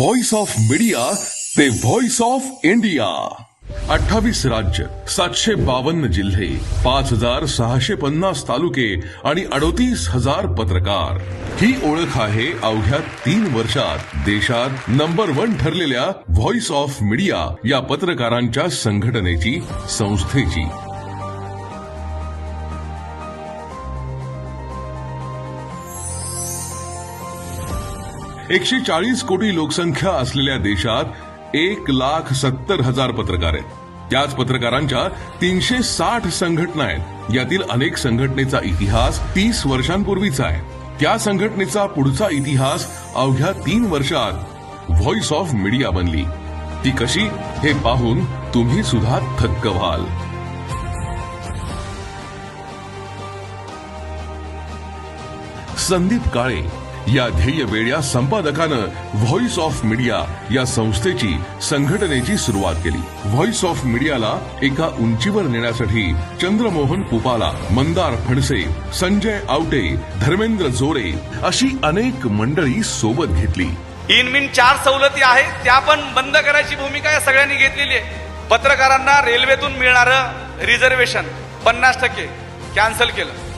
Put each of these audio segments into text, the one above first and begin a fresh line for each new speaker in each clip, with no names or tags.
Voice of media ते voice of India. 28 राज्य, 752 जिल्हे, 5650 तालुके आणि 38,000 पत्रकार. ही ओळख आहे अवघ्या 3 वर्षात देशात नंबर 1 ठरलेल्या व्हॉइस ऑफ मीडिया या पत्रकारांच्या संघटनेची, संस्थेची. एकशे 40 कोटी लोकसंख्या असलेल्या देशात 1,70,000 पत्रकार आहेत. त्याच पत्रकारांच्या 360 संघटना आहेत. यातील अनेक संघटनेचा इतिहास 30 वर्षांपूर्वीचा आहे. त्या संघटनेचा पुढचा इतिहास अवघ्या 3 वर्षात व्हॉइस ऑफ मीडिया बनली. ती कशी हे पाहून तुम्ही सुद्धा थक्क व्हाल. संदीप काळे या ध्येयवेड्या संपादकानं व्हॉइस ऑफ मीडिया या संस्थेची, संघटनेची सुरुवात केली. व्हॉइस ऑफ मीडियाला एका उंचीवर नेण्यासाठी चंद्रमोहन पुपाला, मंदार फडसे, संजय आवटे, धर्मेंद्र जोरे अशी अनेक मंडळी सोबत घेतली.
इन 4 सवलती आहेत त्या पण बंद करायची भूमिका या सगळ्यांनी घेतलेली आहे. पत्रकारांना रेल्वेतून मिळणारं रिझर्वेशन 50% कॅन्सल केलं.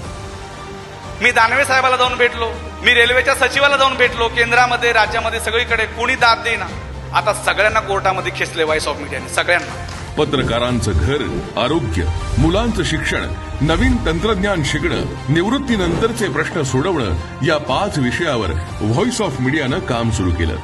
मी दानवे साहेबाला जाऊन भेटलो, मी रेल्वेच्या सचिवाला जाऊन भेटलो. केंद्रामध्ये, राज्यामध्ये सगळीकडे कोणी दाद देईना. आता सगळ्यांना कोर्टामध्ये खेचले व्हॉइस ऑफ मीडियाने, सगळ्यांना.
पत्रकारांचं घर, आरोग्य, मुलांचं शिक्षण, नवीन तंत्रज्ञान शिकणं, निवृत्तीनंतरचे प्रश्न सोडवणं या 5 विषयावर व्हॉइस ऑफ मीडियानं काम सुरू केलं.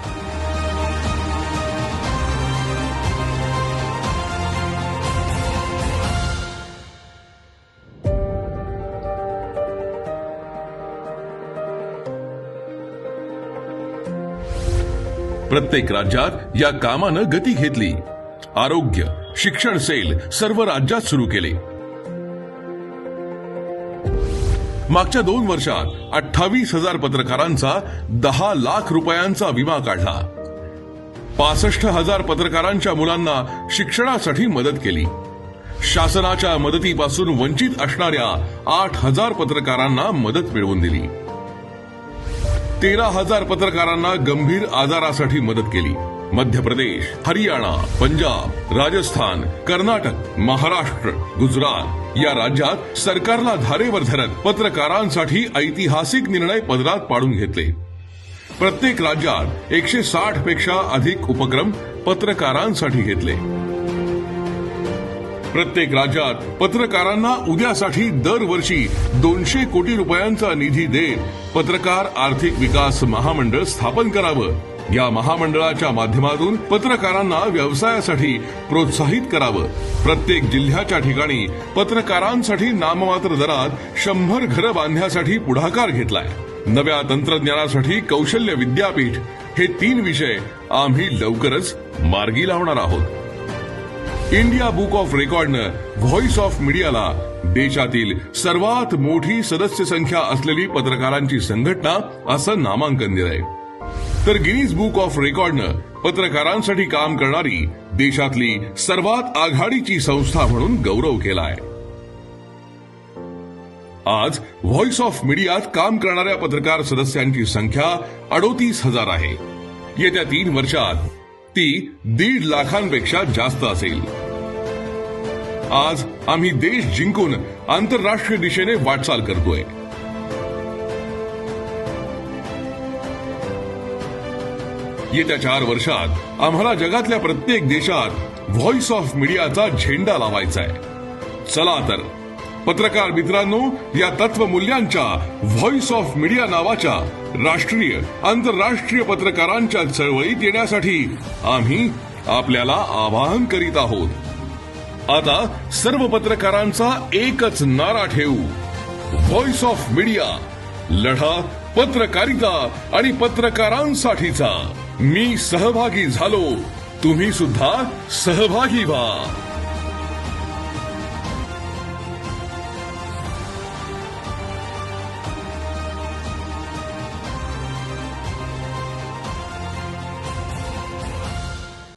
प्रत्येक राज्यात या कामानं गती घेतली. आरोग्य, शिक्षण सेल सर्व राज्यात सुरू केले. मागच्या 2 वर्षात 28,000 पत्रकारांचा 10 लाख रुपयांचा विमा काढला. 65,000 पत्रकारांच्या मुलांना शिक्षणासाठी मदत केली. शासनाच्या मदतीपासून वंचित असणाऱ्या 8,000 पत्रकारांना मदत मिळवून दिली. 13,000 पत्रकारांना गंभीर आजारासाठी मदत केली. मध्य प्रदेश, हरियाणा, पंजाब, राजस्थान, कर्नाटक, महाराष्ट्र, गुजरात या राज्यात सरकारला धारेवर धरत पत्रकारांसाठी ऐतिहासिक निर्णय पदरात पाडून घेतले. प्रत्येक राज्यात 160 पेक्षा अधिक उपक्रम पत्रकारांसाठी घेतले. प्रत्येक राज्यात पत्रकारांना उद्यासाठी दरवर्षी 200 कोटी रुपयांचा निधी देत पत्रकार आर्थिक विकास महामंडळ स्थापन करावं. या महामंडळाच्या माध्यमातून पत्रकारांना व्यवसायासाठी प्रोत्साहित करावं. प्रत्येक जिल्ह्याच्या ठिकाणी पत्रकारांसाठी नाममात्र दरात 100 घरं बांधण्यासाठी पुढाकार घेतलाय. नव्या तंत्रज्ञानासाठी कौशल्य विद्यापीठ हे 3 विषय आम्ही लवकरच मार्गी लावणार आहोत. इंडिया बुक ऑफ रेकॉर्डनं व्हॉइस ऑफ मीडियाला देशातील सर्वात मोठी सदस्य संख्या असलेली पत्रकारांची संघटना असं नामांकन दिलंय. तर गिनीज बुक ऑफ रेकॉर्डनं पत्रकारांसाठी काम करणारी देशातली सर्वात आघाडीची संस्था म्हणून गौरव केलाय. आज व्हॉइस ऑफ मीडियात काम करणाऱ्या पत्रकार सदस्यांची संख्या 38,000 आहे. येत्या 3 वर्षात ती 1.5 लाखांपेक्षा जास्त असेल. आज आम्ही देश जिंकून आंतरराष्ट्रीय दिशेने वाटचाल करतोय. येत्या 4 वर्षात आम्हाला जगातल्या प्रत्येक देशात व्हॉइस ऑफ मीडियाचा झेंडा लावायचा आहे. चला तर पत्रकार मित्रांनो, या तत्वमूल्यांच्या व्हॉइस ऑफ मीडिया नावाच्या राष्ट्रीय, आंतरराष्ट्रीय पत्रकारांच्या चळवळीत येण्यासाठी आम्ही आपल्याला आवाहन करीत आहोत. आता सर्व पत्रकारांचा एकच नारा ठेवू, व्हॉइस ऑफ मीडिया, लढा पत्रकारिता आणि पत्रकारांसाठीचा. मी सहभागी झालो, तुम्ही सुद्धा सहभागी व्हा.